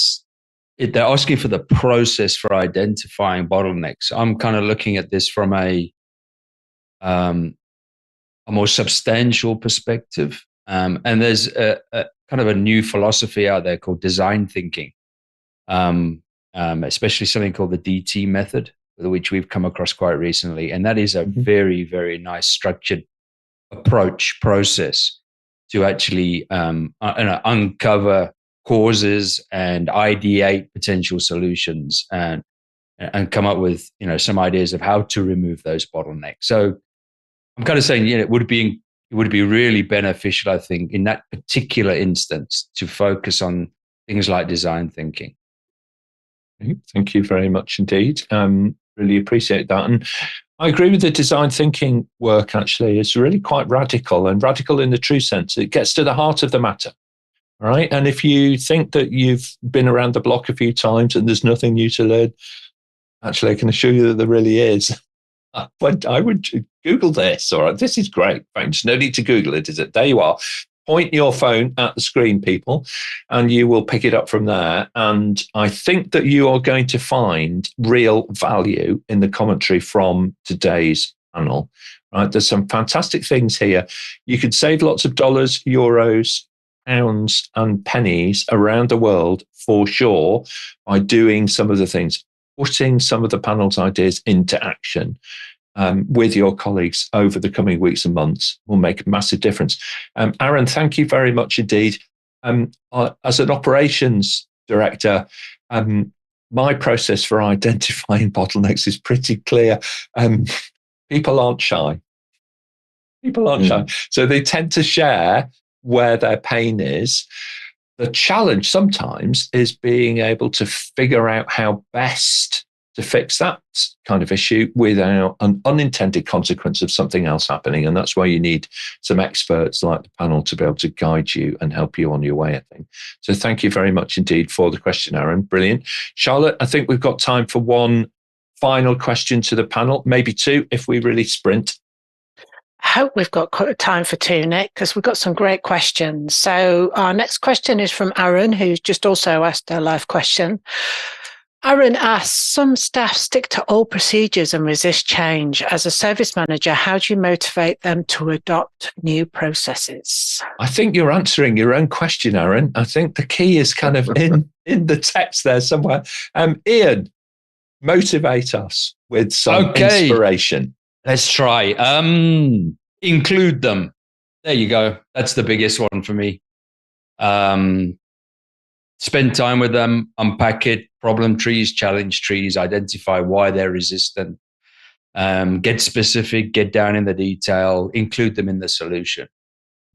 they're asking for the process for identifying bottlenecks. I'm kind of looking at this from a more substantial perspective. And there's a kind of a new philosophy out there called design thinking, especially something called the DT method, which we've come across quite recently. And that is a very, very nice structured process to actually uncover causes and ideate potential solutions and come up with some ideas of how to remove those bottlenecks. So I'm kind of saying it would be really beneficial, I think, in that particular instance to focus on things like design thinking. Thank you very much indeed. Really appreciate that. And I agree with the design thinking work, actually. It's really quite radical, and radical in the true sense. It gets to the heart of the matter, right? And if you think that you've been around the block a few times and there's nothing new to learn, actually, I can assure you that there really is. But I would Google this. All right, this is great. Thanks. No need to Google it, is it? There you are. Point your phone at the screen, people, and you will pick it up from there. And I think that you are going to find real value in the commentary from today's panel. Right? There's some fantastic things here. You could save lots of dollars, euros, pounds, and pennies around the world for sure by doing some of the things, putting some of the panel's ideas into action. With your colleagues over the coming weeks and months will make a massive difference. Aaron, thank you very much indeed. As an operations director, my process for identifying bottlenecks is pretty clear. People aren't shy. So they tend to share where their pain is. The challenge sometimes is being able to figure out how best to fix that kind of issue without an unintended consequence of something else happening. And that's why you need some experts like the panel to be able to guide you and help you on your way, I think. So thank you very much indeed for the question, Aaron. Brilliant. Charlotte, I think we've got time for one final question to the panel, maybe two if we really sprint. I hope we've got time for two, Nick, because we've got some great questions. So our next question is from Aaron, who's just also asked a live question. Aaron asks, some staff stick to old procedures and resist change. As a service manager, how do you motivate them to adopt new processes? I think you're answering your own question, Aaron. I think the key is kind of in the text there somewhere. Ian, motivate us with some inspiration. Let's try. Include them. There you go. That's the biggest one for me. Spend time with them, unpack it, problem trees, challenge trees, identify why they're resistant, get specific, get down in the detail, include them in the solution.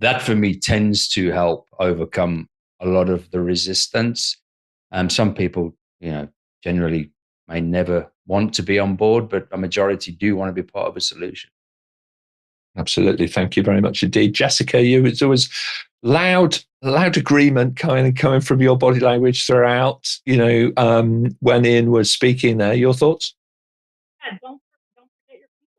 That for me tends to help overcome a lot of the resistance. Some people, generally may never want to be on board, but a majority do want to be part of a solution. Absolutely. Thank you very much indeed. Jessica, there was loud agreement kind of coming from your body language throughout, when Ian was speaking there. Your thoughts? Yeah, don't forget your people.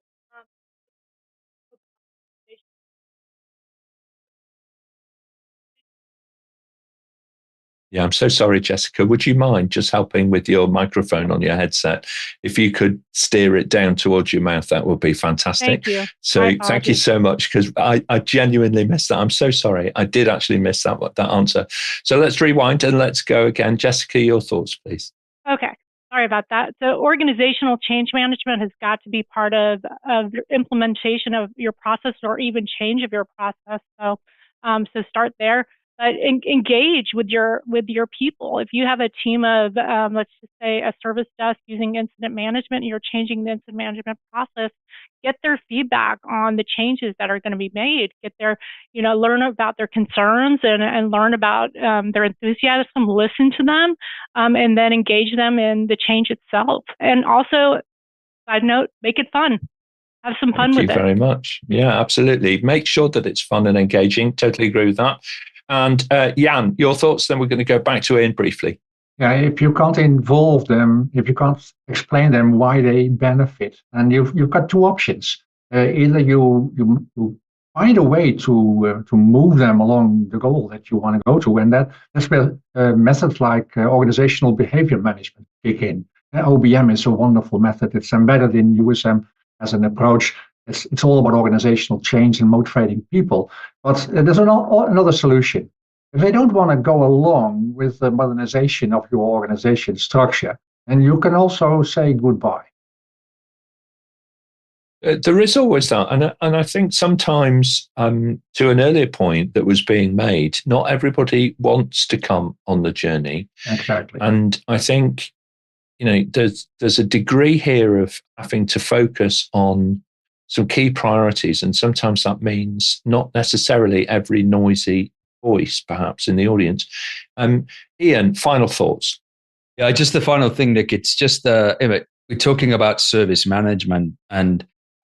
Yeah, I'm so sorry, Jessica. Would you mind just helping with your microphone on your headset? If you could steer it down towards your mouth, that would be fantastic. Thank you. So thank you so much, because I genuinely missed that. I'm so sorry. I did actually miss that answer. So let's rewind and let's go again. Jessica, your thoughts, please. Okay. Sorry about that. So organizational change management has got to be part of the implementation of your process or even change of your process. So start there. But engage with your people. If you have a team of, let's just say, a service desk using incident management, and you're changing the incident management process, get their feedback on the changes that are going to be made. Get their, learn about their concerns and learn about their enthusiasm. Listen to them, and then engage them in the change itself. And also, side note, make it fun. Have some fun with it. Thank you very much. Yeah, absolutely. Make sure that it's fun and engaging. Totally agree with that. And Jan, your thoughts, then we're going to go back to Ian briefly. Yeah, if you can't involve them, if you can't explain them why they benefit, and you've got two options. Either you find a way to move them along the goal that you want to go to, and that's where methods like organizational behavior management kick in. OBM is a wonderful method. It's embedded in USM as an approach. It's all about organizational change and motivating people. But there's another solution. If they don't want to go along with the modernization of your organization structure, then you can also say goodbye. There is always that. And I think sometimes, to an earlier point that was being made, not everybody wants to come on the journey. Exactly. And I think, there's a degree here of having to focus on some key priorities. And sometimes that means not necessarily every noisy voice, perhaps, in the audience. Ian, final thoughts. Yeah, just the final thing, Nick. It's just we're talking about service management, and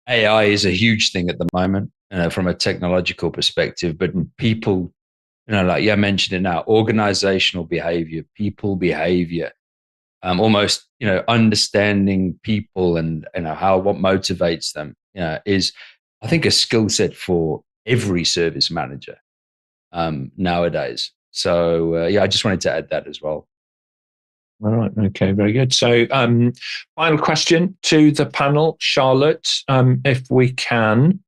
AI is a huge thing at the moment, from a technological perspective. But people, like you mentioned it now, organizational behavior, people behavior, almost, understanding people and how what motivates them, is, I think, a skill set for every service manager nowadays. So I just wanted to add that as well. All right. Okay. Very good. So, final question to the panel, Charlotte, if we can.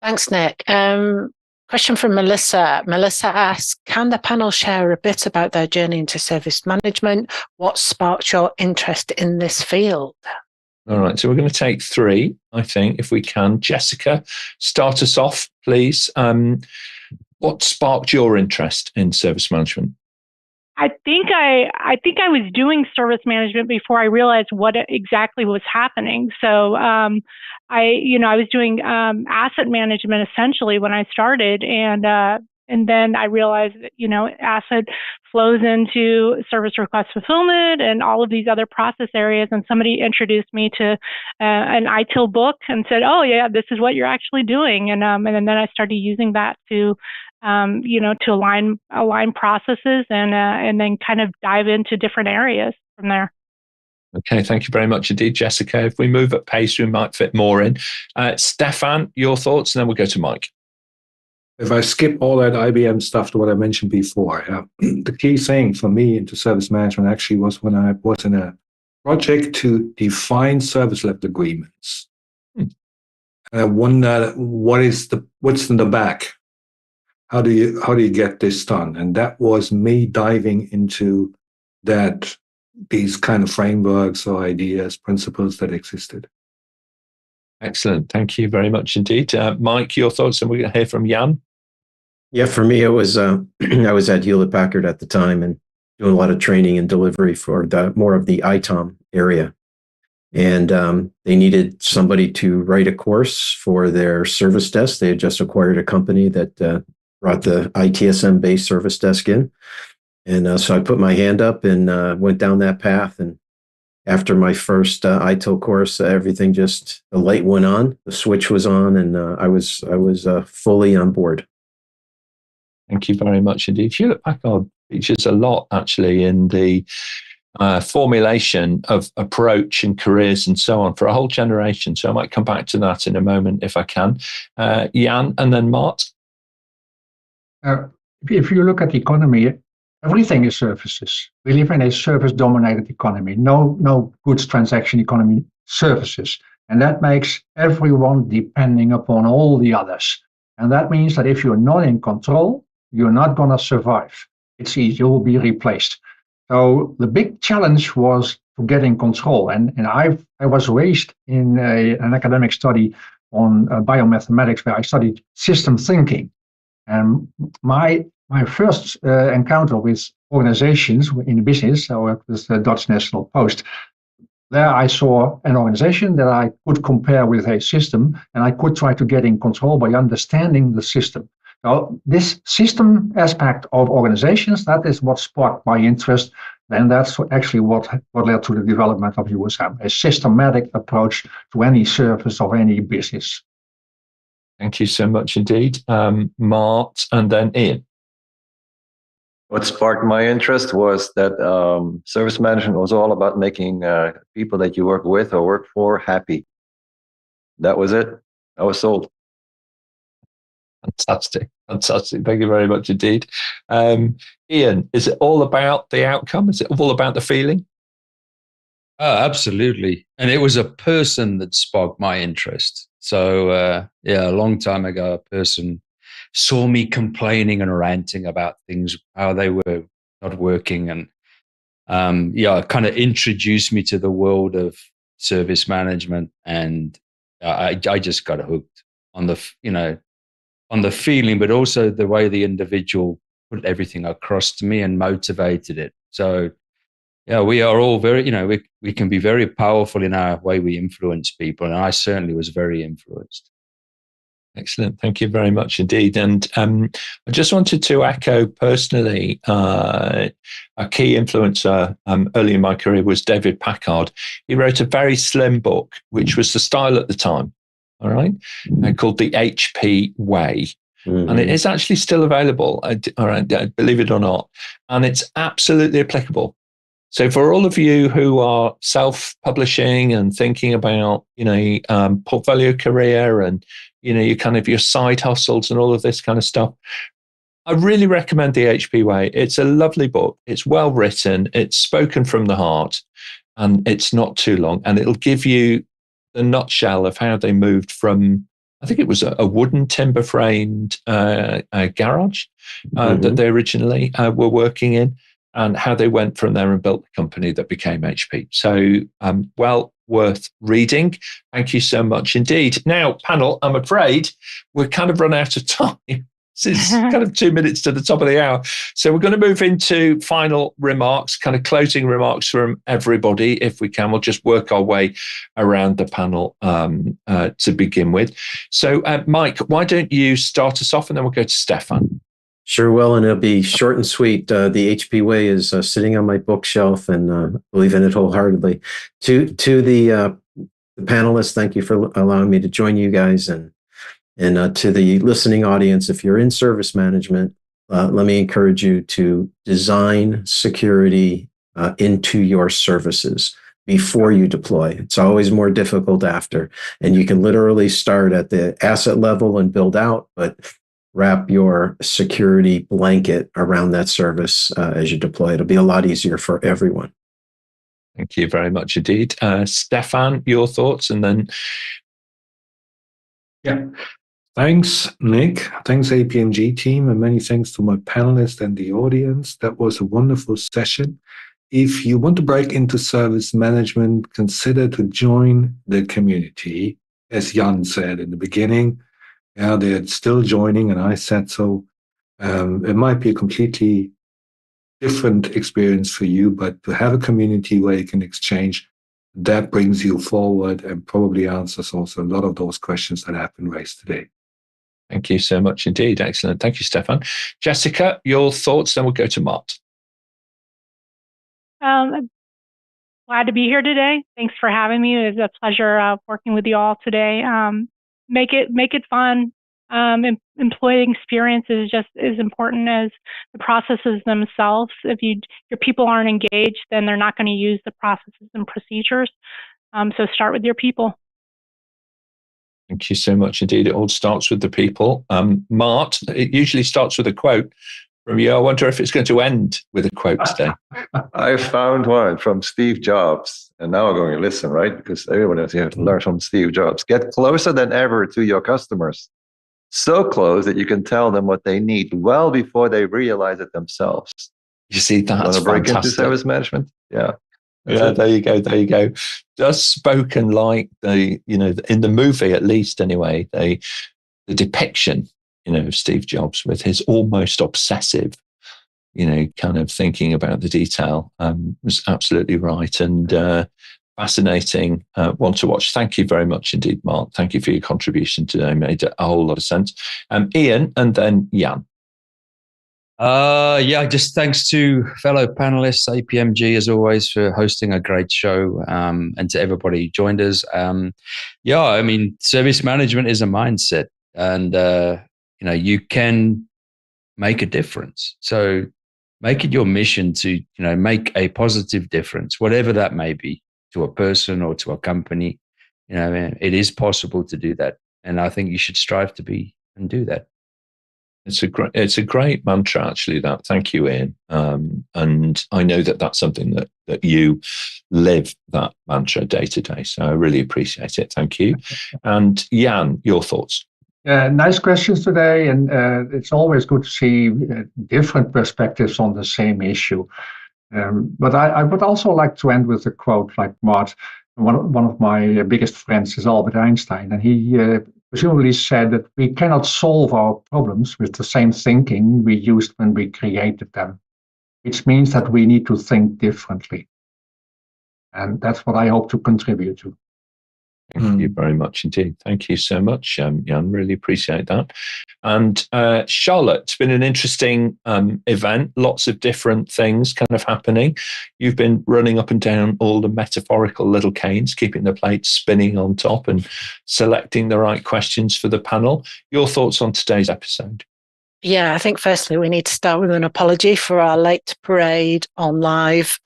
Thanks, Nick. Question from Melissa. Melissa asks, can the panel share a bit about their journey into service management? What sparked your interest in this field? All right. So we're going to take 3, I think, if we can. Gessica, start us off, please. What sparked your interest in service management? I think I was doing service management before I realized what exactly was happening. So I was doing asset management essentially when I started, and then I realized that asset flows into service request fulfillment and all of these other process areas. And somebody introduced me to an ITIL book and said, "Oh yeah, this is what you're actually doing." And then I started using that to to align processes and then kind of dive into different areas from there. Okay, thank you very much indeed, Gessica. If we move at pace, we might fit more in. Stephan, your thoughts, and then we'll go to Mike. If I skip all that IBM stuff to what I mentioned before, the key thing for me into service management actually was when I was in a project to define service level agreements. And I wonder what's in the back. How do you get this done? And that was me diving into these kind of frameworks or ideas, principles that existed. Excellent. Thank you very much indeed. Mike, your thoughts, and we're going to hear from Jan. Yeah, for me, it was I was at Hewlett Packard at the time and doing a lot of training and delivery for more of the ITOM area. And they needed somebody to write a course for their service desk. They had just acquired a company that brought the ITSM-based service desk in. And so I put my hand up and went down that path. And after my first ITIL course, everything the light went on, the switch was on, and I was fully on board. Thank you very much indeed. Hewlett Packard features a lot actually in the formulation of approach and careers and so on for a whole generation. So I might come back to that in a moment if I can. Jan and then Mart. If you look at the economy, everything is services. We live in a service-dominated economy. No goods transaction economy, services. And that makes everyone depending upon all the others. And that means that if you're not in control, you're not going to survive. It's easy, you will be replaced. So the big challenge was to get in control. And I was raised in an academic study on biomathematics where I studied system thinking. And my first encounter with organizations in business, I worked with the Dutch National Post. There I saw an organization that I could compare with a system, and I could try to get in control by understanding the system. So this system aspect of organizations, that is what sparked my interest, and that's actually what led to the development of USM, a systematic approach to any service of any business. Thank you so much indeed. Mart and then Ian. What sparked my interest was that service management was all about making people that you work with or work for happy. That was it. I was sold. Fantastic. Thank you very much indeed. Ian, is it all about the outcome? Is it all about the feeling? Oh, absolutely. And it was a person that sparked my interest. So, a long time ago, a person saw me complaining and ranting about things, how they were not working. And, kind of introduced me to the world of service management. And I just got hooked on the feeling, but also the way the individual put everything across to me and motivated it. So, we are all very, we can be very powerful in our way we influence people. And I certainly was very influenced. Excellent. Thank you very much indeed. And I just wanted to echo personally, a key influencer early in my career was David Packard. He wrote a very slim book, which was the style at the time, all right, called The HP Way. Mm-hmm. And it is actually still available, all right, believe it or not. And it's absolutely applicable. So for all of you who are self-publishing and thinking about, portfolio career and, your side hustles and all of this kind of stuff, I really recommend The HP Way. It's a lovely book. It's well written. It's spoken from the heart, and it's not too long. And it'll give you the nutshell of how they moved from, I think it was a wooden timber framed garage that they originally were working in, and how they went from there and built the company that became HP. So, well worth reading. Thank you so much indeed. Now, panel, I'm afraid we're kind of run out of time. This is kind of 2 minutes to the top of the hour. So we're going to move into final remarks, kind of closing remarks from everybody. If we can, we'll just work our way around the panel to begin with. So, Mike, why don't you start us off, and then we'll go to Stephan. Sure will, and it'll be short and sweet. The HP Way is sitting on my bookshelf, and believe in it wholeheartedly. To the panelists, thank you for allowing me to join you guys, and to the listening audience, if you're in service management, let me encourage you to design security into your services before you deploy. It's always more difficult after, and you can literally start at the asset level and build out, but wrap your security blanket around that service as you deploy. It'll be a lot easier for everyone. Thank you very much indeed. Stephan, your thoughts, and then... Yeah. Thanks, Nick. Thanks, APMG team, and many thanks to my panelists and the audience. That was a wonderful session. If you want to break into service management, consider to join the community. As Jan said in the beginning, yeah, they're still joining, and I said so. It might be a completely different experience for you, but to have a community where you can exchange, that brings you forward and probably answers also a lot of those questions that have been raised today. Thank you so much indeed. Excellent. Thank you, Stephan. Gessica, your thoughts, then we'll go to Mart. I'm glad to be here today. Thanks for having me. It was a pleasure working with you all today. Make it fun. Employee experience is just as important as the processes themselves. If your people aren't engaged, then they're not going to use the processes and procedures. So start with your people. Thank you so much indeed. It all starts with the people. Mart, it usually starts with a quote from you. I wonder if it's going to end with a quote today. I found one from Steve Jobs, and now I'm going to listen, right? Because everyone else, you have to learn from Steve Jobs. Get closer than ever to your customers. So close that you can tell them what they need well before they realize it themselves. You see, that's want to break fantastic. into service management? Yeah. Yeah, there you go. There you go. Just spoken like in the movie, at least anyway, the depiction, of Steve Jobs with his almost obsessive, kind of thinking about the detail was absolutely right, and fascinating one to watch. Thank you very much indeed, Mark. Thank you for your contribution today. Made a whole lot of sense. Ian, and then Jan. Just thanks to fellow panelists, APMG as always, for hosting a great show, and to everybody who joined us. Service management is a mindset, and you can make a difference. So make it your mission to make a positive difference, whatever that may be, to a person or to a company. It is possible to do that, and I think you should strive to be and do that. It's a great mantra, actually. That. Thank you, Ian. And I know that that's something that you live, that mantra day to day. So I really appreciate it. Thank you. And Jan, your thoughts. Nice questions today, and it's always good to see different perspectives on the same issue. But I would also like to end with a quote like Mart. One of my biggest friends is Albert Einstein, and he presumably said that we cannot solve our problems with the same thinking we used when we created them, which means that we need to think differently. And that's what I hope to contribute to. Thank you very much indeed. Thank you so much, Jan. Really appreciate that. And Charlotte, it's been an interesting event. Lots of different things kind of happening. You've been running up and down all the metaphorical little canes, keeping the plate spinning on top and selecting the right questions for the panel. Your thoughts on today's episode? Yeah, I think firstly we need to start with an apology for our late parade on live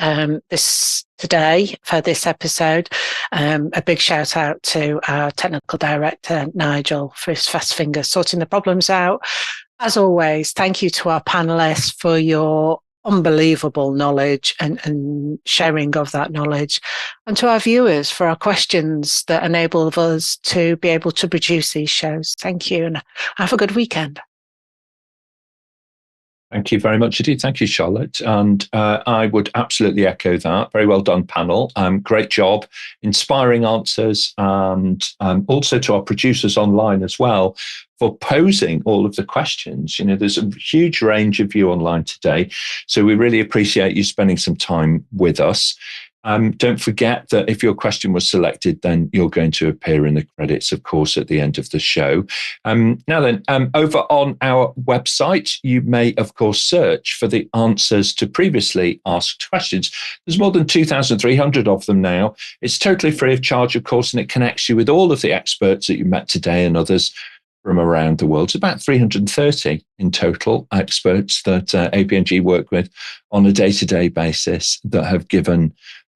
today for this episode. A big shout out to our technical director, Nigel, for his fast finger sorting the problems out. As always, thank you to our panelists for your unbelievable knowledge and sharing of that knowledge, and to our viewers for our questions that enable us to be able to produce these shows. Thank you, and have a good weekend. Thank you very much indeed. Thank you, Charlotte. And I would absolutely echo that. Very well done, panel. Great job. Inspiring answers. And also to our producers online as well for posing all of the questions. You know, there's a huge range of you online today. So we really appreciate you spending some time with us. Don't forget that if your question was selected, then you're going to appear in the credits, of course, at the end of the show. Now then, over on our website, you may, of course, search for the answers to previously asked questions. There's more than 2,300 of them now. It's totally free of charge, of course, and it connects you with all of the experts that you met today and others from around the world. It's about 330 in total experts that APMG work with on a day-to-day basis that have given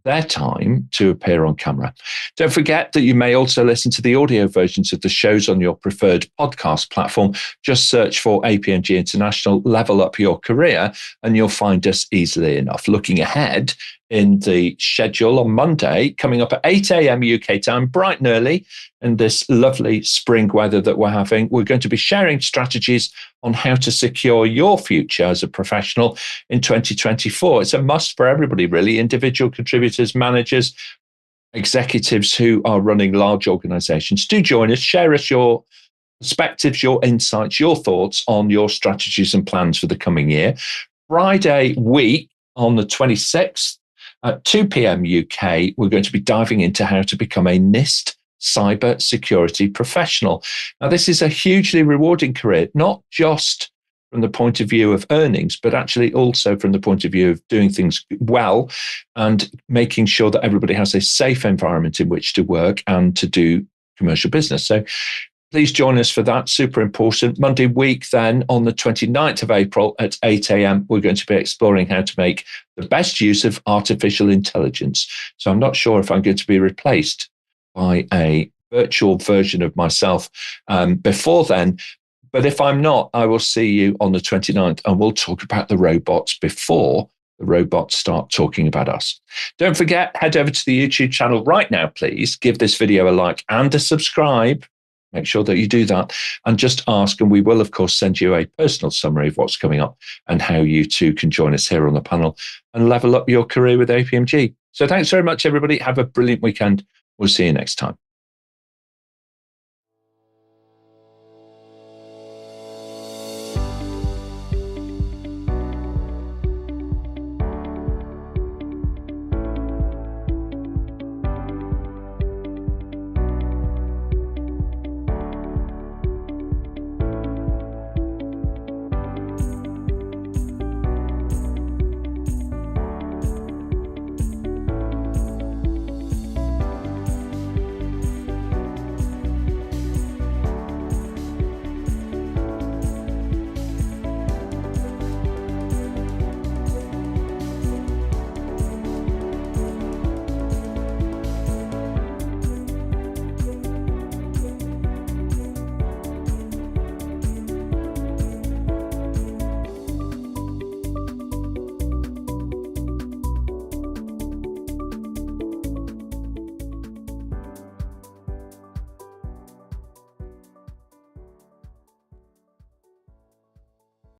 their time to appear on camera. Don't forget that you may also listen to the audio versions of the shows on your preferred podcast platform. Just search for APMG International, Level Up Your Career, and you'll find us easily enough. Looking ahead in the schedule on Monday, coming up at 8 a.m. UK time, bright and early, in this lovely spring weather that we're having, we're going to be sharing strategies on how to secure your future as a professional in 2024. It's a must for everybody, really, individual contributors, managers, executives who are running large organizations. Do join us, share us your perspectives, your insights, your thoughts on your strategies and plans for the coming year. Friday week on the 26th, at 2 p.m. UK, we're going to be diving into how to become a NIST cyber security professional. Now, this is a hugely rewarding career, not just from the point of view of earnings, but actually also from the point of view of doing things well and making sure that everybody has a safe environment in which to work and to do commercial business. So please join us for that. Super important. Monday week, then, on the 29th of April at 8 a.m., we're going to be exploring how to make the best use of artificial intelligence. So I'm not sure if I'm going to be replaced by a virtual version of myself before then. But if I'm not, I will see you on the 29th, and we'll talk about the robots before the robots start talking about us. Don't forget, head over to the YouTube channel right now, please. Give this video a like and a subscribe. Make sure that you do that and just ask, and we will, of course, send you a personal summary of what's coming up and how you too can join us here on the panel and level up your career with APMG. So thanks very much, everybody. Have a brilliant weekend. We'll see you next time.